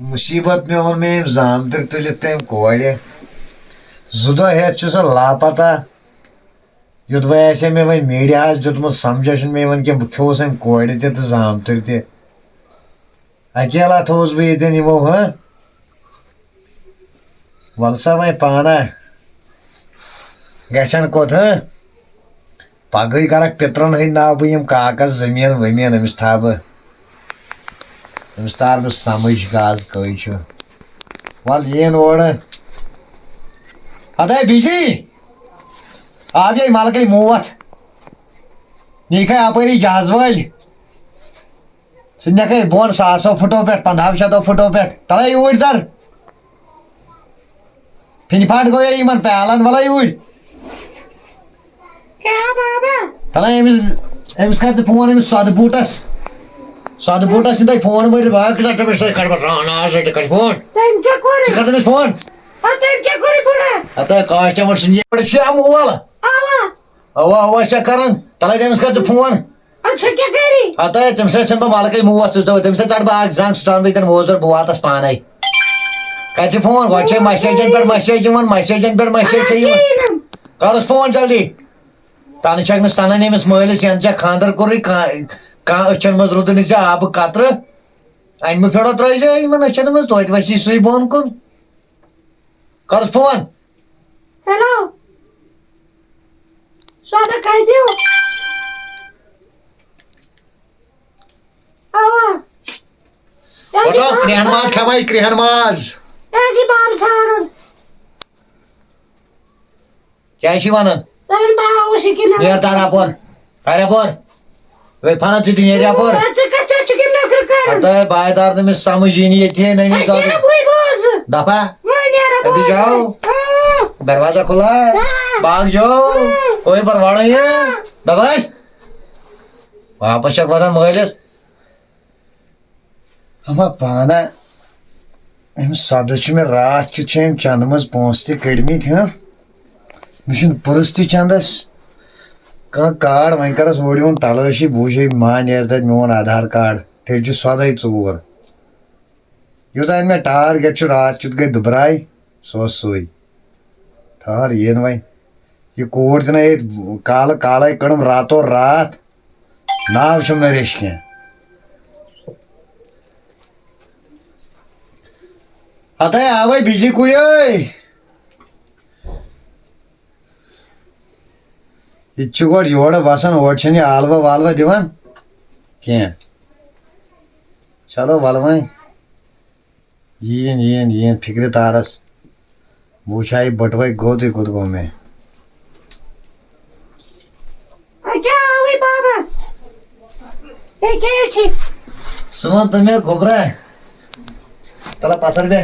मुसीबत में और में जामतर तुझे तम कोड़े जुदा है सह लापता युत वैसे में वह मीडिया दुतमुत समझ में वन कि थोस अम कोड़ तो जामतर त अकेला थोस बह ये यमो वल सा वह पाना गन कोत पगह करक पित्रन हंद नाव बह कागज जमीन वमीन अमिस था बह अमिस तार बह समझ गाज कई वल यन ओर अदे बिजी आ गई माल गई मोवत नीक अपरी जहाज वल सह बोन 100 फुटो पे 1500 फुटो पे तल यूर दर फिन फाट गो इन प्यालन वल यूर तल अमिस कर फोन अमिस सद बूटस नी फोन मर फोन कर फोन कस्टमर श्याम वल अवा अवा कर तल अमिस कर फोन तम बह मालक मूवत तम चढ़ बह जंग सह बह मोजर बह वातस पान कर फोन गो मैसेजन पे मैसेजन पे मैसेज करस फोन जल्दी तन तन अमिस मालिस यन खानदर कोर अचन मज रुद आब कतर अनम फेड़ो त्रे इन अचन मज तो वसी सही बोन कुन करस फोन हेलो स्वादा कह दियो क्रिहन माज खवाई क्रिहन माज क्या वन नेर तार अपोर वे फना दिन अपोर बायदार नमिस समझ ये नई दफा अभी जाओ दरवाजा खुला भाग जाओ कोई परवाह नहीं है दबाश वापस चक बदन मालिस हम पाना सद में रात कि चंद मज पोस तड़मित मे पुरस तंदस कह कार्ड वन करस ओर वन तलाशी बूझे मा नेर तक मोन आधार कार्ड तेल सदे 4 यूत मे टारगेट रात गई दुबराय सो सही ठहर ये वह यह कोर दिन काल काल कड़म रातो रात नाव न रेश कह अत आवे बिजली कुड़ यह गोड़ योर वसान ओर आलवा वालवा दिवान कह चलो वल वह यीन फिक्र तारस वुचा बटवे गो तो कुत गो मे सुन तुम गोबरा तला पथर बे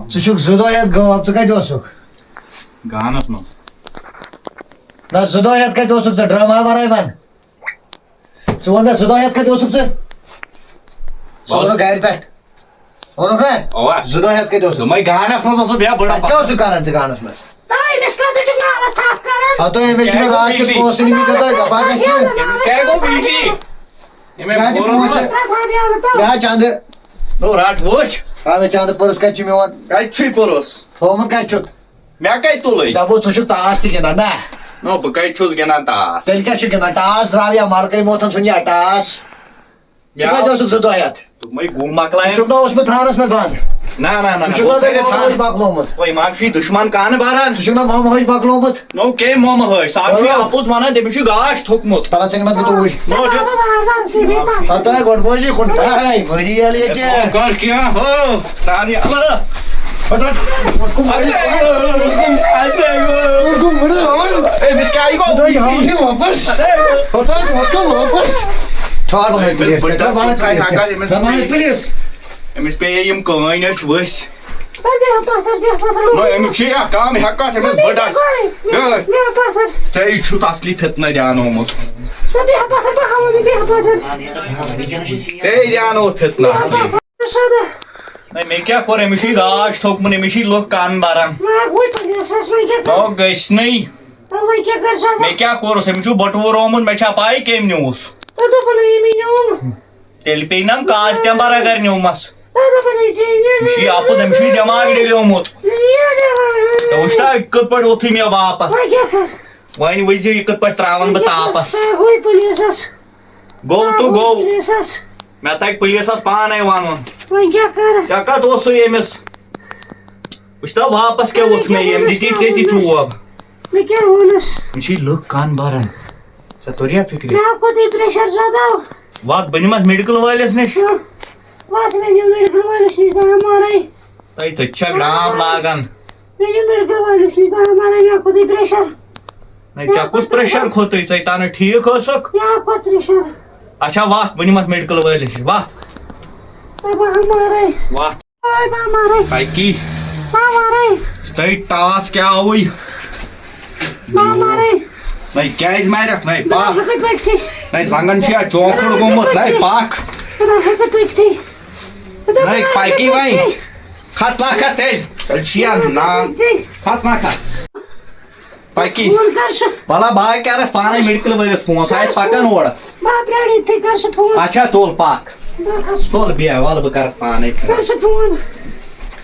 जुदो गो अब कत गानस मज ना जुदो कत ड्रामा वन वन वन जुदो कत गर पे जुदो कत गानस मज क्या कर गानस मज चंद राट वुच चंद पुरस कत मोन पुरस थोमुत कत मे कत तुल दपो छु ताश त गिंदान ना नो बह कत गिंदान ताश तेल क्या गिंदान टास द्राव मालक मोथन सुन यह टास जुदो गु मकलाय थानस में बंद ना ना ना मकलोमुत माशी दुश्मन कान बारान मोम हज मकलोमुत नो के मोम हज साफ आपुज वन तमिस गाश थोकमुत तला चन मत तत गोड बोजी कुन भरी ये कर क्या हो रानी अल्लाह प्लीज अमिस पे यम कन वस कम हेकत अमिस बड़स चे असली फितना दियानोमुत चे दियानो फितना असली मे क्या कोर अमिस गाश थोकमुन अमिस लुक कान बारान नो गस नहीं वही क्या कर सकता मैं क्या कोरस अमिस बटवूर ओमुत मे छा पाई केम न्यूस तो बना ये मीनूम तेल पे नम काज तम बरागर न्यूमस तो बना ये शी आपुस अमिस दिमाग डिलोमुत तो उस्ता कत पट ओथि मे वापस वही क्या कर वन वजि कत पट त्रावन ब तापस कोई police go to go police मे तक पुलिसस पाने वन वही क्या कर क्या कत ओस अमिस उस्ता वापस क्या ओथ मे यम दिति चेति चूब मैं क्या बोलूं मिशी लुक कान बारन सतोरिया फिक्र मैं आपको दी प्रेशर ज्यादा वात बनिमत मेडिकल वालेस निश बस मैं जो मेडिकल वाले से हमारे तई चच्चा ग्राम लागन मेरे मेडिकल वाले से हमारे मैं आपको दी प्रेशर नहीं चकुस प्रेशर खोत तई तान ठीक हसक क्या आपको प्रेशर अच्छा वात बनिमत मेडिकल वालेस वात अब हमारे वात अब हमारे भाई की हमारे तई टास क्या हुई हमारे नहीं क्या इस मारक नहीं पाक हकत व्यक्ति नहीं संगन छिया चौकड़ गोमत नहीं पाक हकत व्यक्ति नहीं पाकी भाई खास ना खास तेल चल छिया ना खास ना खास पाकी फोन कर सो भला बाय क्या रे पाने मेडिकल वालेस फोन साइड पकन ओड़ बाप रेडी थे कर सो फोन अच्छा तोल पाक तोल बिया वाल बकरस पाने कर सो फोन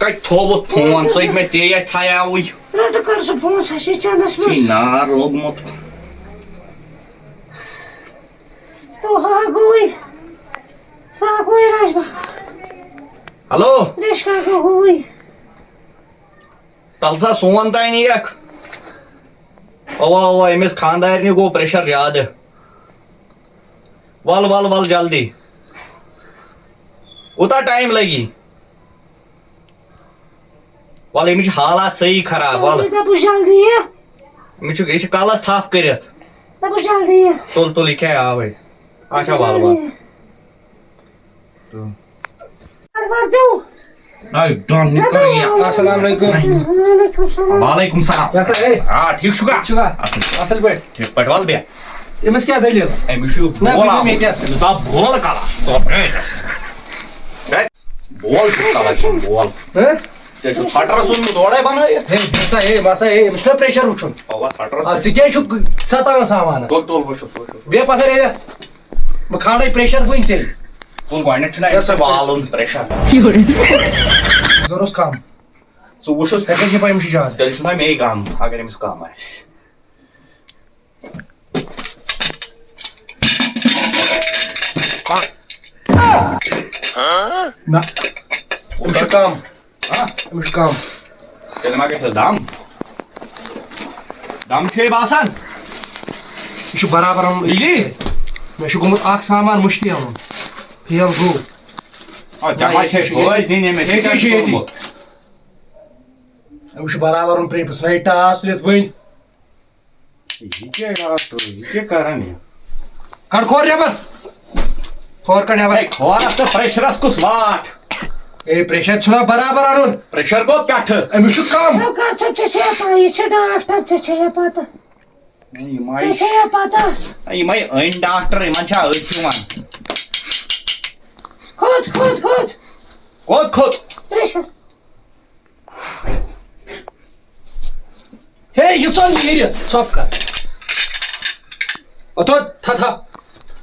कई थोबत फोन सो में चेया ठाया हुई रट कर सो फोन साशी चांदस की में नार लोगमत तो हाँ गोई सा गोई राजबा हेलो रेशका को गोई तलसा सोन ताइन एक अवा अमिस खानदारनी गो प्रेशर ज्यादा वल वल वल जल्दी उता टाइम लगी वल अमिच हालात सही खराब वल तब जल्दी है अमिच ये कलस थाफ करित तब जल्दी है तुल तुल क्या आवे अच्छा वल वल बार दो नहीं डोंट निकल गया अस्सलाम वालेकुम वालेकुम सलाम कैसा है हां ठीक छुका शुगा असल असल पे ठीक पटवाल बे इमस क्या दलील अमिच ना, बोला मैं क्या असल? सब बोल कलस तो बोल बोल हैं जो फटर सुन दौड़े बनाए हे मसा हे मसा हे मिस्टर प्रेशर उठुन आवाज फटर आ जिके छु सताव सामान तो तो होशो बे पथर एदस म खाडै प्रेशर बुइन चल तुम गोइनेट छना ऐसे वालों प्रेशर जरोस काम सो वशोस तक के पाइम शी जाद तेल छना में काम अगर इस काम है ना मिश काम हां मिश काम तेल मा के दाम दाम छे बासन इशु बराबर हम जी मैं छु गुमत आख सामान मुश्ती हम फेल गो और जमा छे होय दिन में ये क्या छे ये? मिश बराबर हम प्रे पसनाई टास लेत वइन ये कारण है कण खोर रे बर खोर कण भाई बर खोरा तो प्रेशर को स्वाट ए प्रेशर छुना बराबर आनुन प्रेशर को कट अमिश काम तो कर सब छे पा ये छे डॉक्टर छे पता नहीं माई छे पता नहीं माई इन डॉक्टर मन छा अछुमान खुद खुद खुद कोत खोत प्रेशर हे ये चल ये सब कर ओ तो था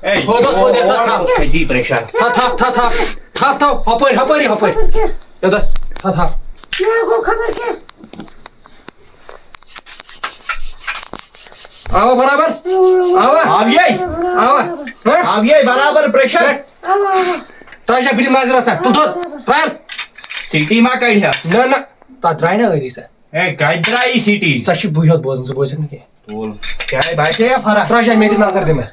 ए हो तो खजी प्रेशर था हपर ये दस था मैं को खबर के आवा बराबर आवा आवा अब ये बराबर प्रेशर अब ताजा बिल माजरा सा तू तो ट्रायल सिटी मा कई है ना ना ता ट्राई ना गई सा ए गाइड्राई सिटी सशी बुहत बोजन से बोजन के बोल क्या है भाई से या फरा ताजा मेरी नजर दे मैं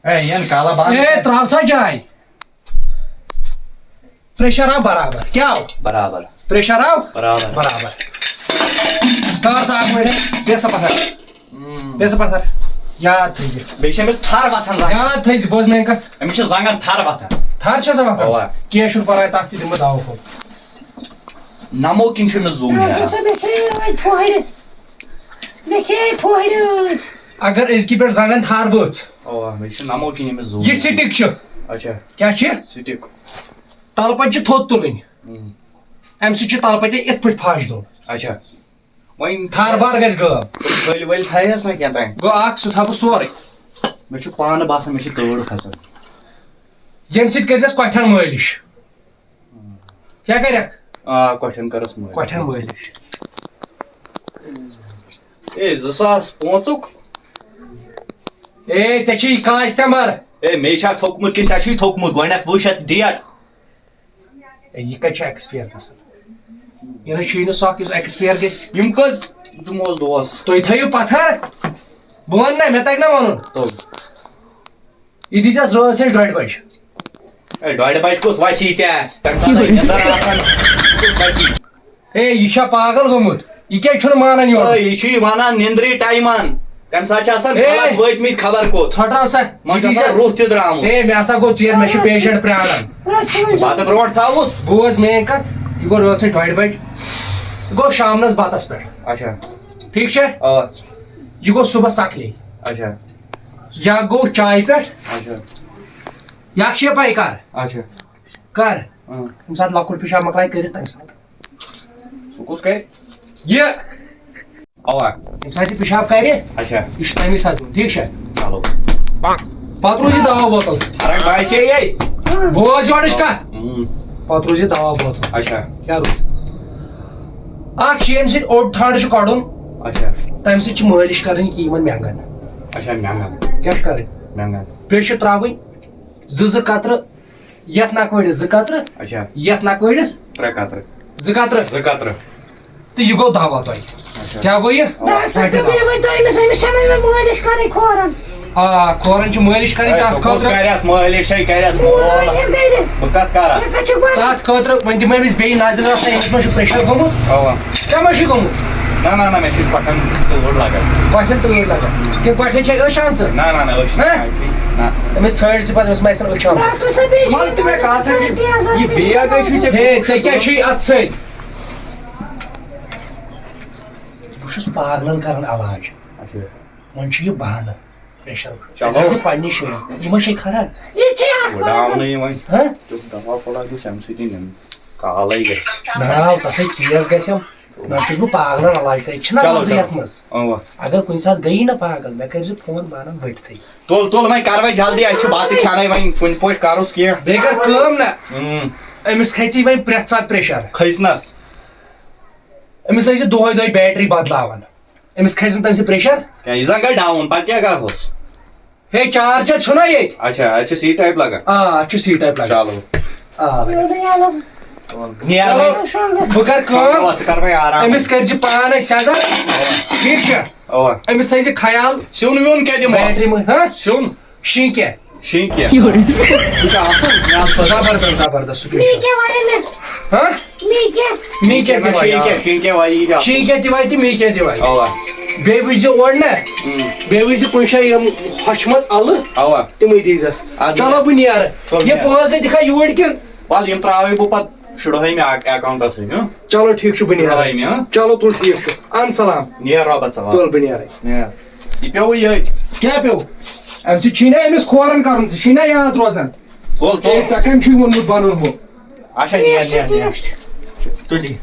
ए यन काला बात ए त्रासा जाय प्रेशर आ बराबर क्या हो बराबर प्रेशर आओ बराबर बराबर तार सा आग में पैसा पथर याद थई बेशे में थार बाथन लाग याद थई बोज में का अमिश जंगन थार बाथन थार छ सब अवा। के शुर पर ता ती दिम दाव को नमो किन छ जूम मैं है जैसे मैं फोइड अगर इसकी पर जंगन थार बोच ओ बेशे नमो किन में जूम ये सिटिक छ अच्छा क्या छ सिटी तलपट छ थोत तुलिन एम सी छ तलपट इत पट फाश दो अच्छा वही थार बार गज गब वली वली थायस ना क्या ताई गो आख सु थाबु सोरे मे छु पान बासन मे छु तोड़ खसन यम सिट करजस क्वठन मालिश क्या करक आ क्वेश्चन करस मो क्वठन मालिश ए 2005 ए चची कस्टमर ए मे छा थोकमुत किन चाची थोकमुत गणत वुशत डेट ए ये कच एक्सपायर गसन ये शीन सॉक इज एक्सपायर गस यम कस तुमोस दोस तो थयो पत्थर बोन ना मैं तक ना वनुन तो ये दिस रोज से 1:30 बज ए डॉयड बाइस कोस वासी त्या तंता नदर आसन ए ये छा पागल गोमुत ये क्या छुन मानन यो ये छु वाना निंद्री टाइमान तम सा आसान खबर वोतमित खबर को छोटा सा मजा रूह ते द्राम ए मैं ऐसा गो चेयर में पेशेंट प्राणन बात ब्रोट थाउस बोज में कत ये गो रोज से 1:30 बज गो शामनस बातस पे अच्छा ठीक छे ये गो सुबह सकले अच्छा या गो चाय पे अच्छा या छे पाई कर अच्छा कर हम साथ लकुल पिशा मकलाई कर तम साथ सुकुस के ये अवा हम साथ पिशाब करे अच्छा इस टाइम साथ ठीक छे चलो पत्रोजी दवा बोतल अरे भाई से ये बोझ जोड़िश का पत्रोजी दवा बोतल अच्छा क्या रो आख शेम से ओड ठंड छ काडुन अच्छा तम से छ मालिश करन की मन महंगन अच्छा महंगा क्या करन महंगा पे छ त्रावई ज कत्र यत ना कोइड ज कत्र अच्छा यत ना कोइडस 3 कतर ज कत्र 3 कतर तो ये गो दवा तो क्या गो ये डॉक्टर साहब ये मैं तो इनसे समय में मालिश करे खोरन खोरन छ मालिश करन ता कोस करयास मालिश है करयास मोल बकत करा तात खतर वन दिमे बिस बे नाजर आसा इस में प्रेशर गमु अवा क्या मशी गमु ना मैं फिर पठन तोड़ लगा क्वेश्चन तो लगा कि क्वेश्चन छ शांत ना ओश ना मैं थर्ड से बाद में मैं शांत डॉक्टर साहब मान तुम्हें कहा था कि ये बिया गई छु हे ते क्या छी अत से बुशस पागलन करन इलाज अच्छा मन छ ये बहाना प्रेशर चलो। से पानी छ ये मशी खरा ये क्या डाउन नहीं वही हां तो दवा पड़ा तो सैमसिटी ने काला ही गए ना तसे चीज गसम ना तुझ पागलन इलाज कर छना चलो, मजे चलो। यत मस अवा अगर कोई साथ गई ना पागल मैं कर फोन मानन बैठते तोल मैं कार्रवाई जल्दी अच्छी बात खाना वही कुन पोट कारोस किया बेगर कम ना अमिस खैची वही प्रेथ साथ प्रेशर खैसनस अमिस ऐसे दोय बैटरी बदलावन अमिस खैसन तम से प्रेशर क्या इजा गए डाउन पर क्या कर होस हे चार्जर छुना ये अच्छा सी टाइप लगा अच्छी सी टाइप लगा चलो नियर में बकर कम वच कर भाई आराम अमिस कर जी पान सजा ठीक है ओवा अमिस थई से ख्याल सुन वन क्या दिमो बैटरी में हां सुन शिंके शिंकिया कुछ आसन या जबरदस्त मी के वाले में हां मी के शिंकिया वाई जा शिंके दिवाई ती मी के दिवाई ओवा बे विज ओड ना बे विज कुछ यम हचमस अल ओवा तिम दीजस चलो बुन यार ये पांच दिखा योड के पाल यम त्रावे बो पत शुड है में अकाउंट से हां चलो ठीक छु बुन यार में हां चलो तुल ठीक छु अन सलाम नियर रबा सवा तुल बुन यार नियर इपे ये क्या पे अम से छीना एमस खोरन करन छीना याद रोजन बोल तो ए चकम छी वोन बनन हो अच्छा नियर तो दी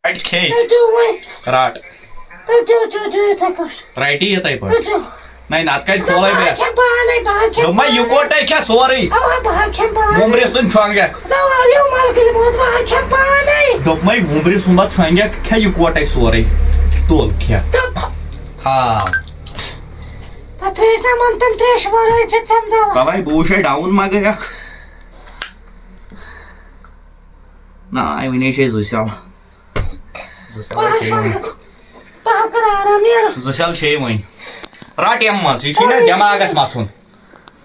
राइट खे तो मैं राट तो तकस राइट ही येतय पण तो नाही नात काय खोलाय बे क्या पाने बाहर जो मैं यू कोट है क्या सॉरी आवा बाहर क्या पाने मुंबरे सुन छांगे दवा यो माल के बहुत बाहर क्या पाने दोप मैं मुंबरे सुन बात छांगे क्या यू कोट है सॉरी तोल क्या हां त्रेस ना मंतन त्रेस वराय छ दवा कलाई बोशे डाउन मा गया ना आई विनेश जुशाल बाहर कर आराम यार जुशाल छे वही राट यम मस ये छिना दिमागस माथुन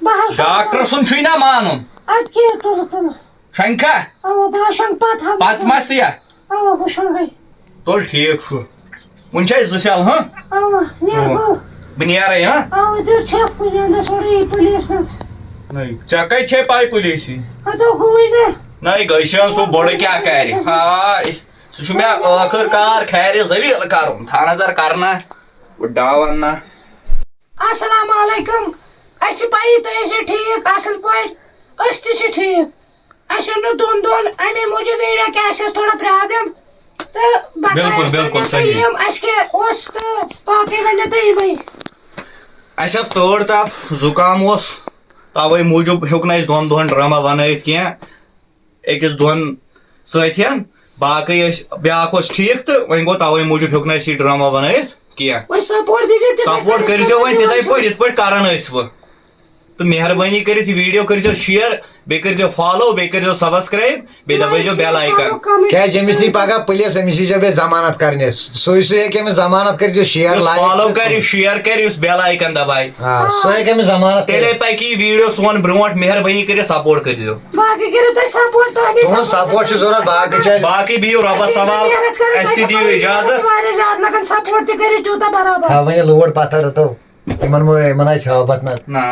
बाहर डॉक्टर सुन छिना मानुन आज के तुम शंका आवा भाषण पात मतिया आवा भाषण गई तोल ठीक छु मुंचे जुशाल हां आवा नियर गो बनियारे हां आवा दो छप पुलिस सोरी पुलिस न नहीं चकै छे पाई पुलिस तो कोई ना नहीं गैशन सो बड़े क्या करे हाय सु मैं आखिरकार खैर जलील करूं थाना जर करना डावना अस्सलाम वालेकुम अच्छी पाई तो ऐसे ठीक असल पॉइंट अस्ति से ठीक ऐसे न दोन अमे मुझे वीडियो कैसे थोड़ा प्रॉब्लम बिल्कुल, बिल्कुल, सही। अस तोड़ तप जुकाम तवे मूजूब हेक न दोन दोहन ड्रामा बनत कह अकिस दोहन सथियन बाकी ब्या ठीक तो वन गो तवे मूजूब हेक न ड्रामा बनत कह सपोर्ट कर तिथे पे करान वो तो मेहरबानी कर वीडियो कर शेयर बे कर फॉलो बे कर सब्सक्राइब बे दबाइजो बेल आइकन क्या जमिस नी पगह पुलिस अमिस यी बे जमानत करने सोई हेक जमानत कर शेयर फॉलो कर शेयर कर बेल आइकन दबाई सो हेक जमानत तेले पकी वीडियो सोन ब्रोट मेहरबानी कर सपोर्ट कर सपोर्ट जरूरत बाकी बियो रबस सवाल दियो इजाजत वन लोड पत्थर तो मन छापत ना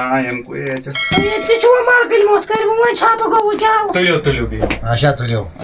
तुलियो तुलियो अच्छा तुलियो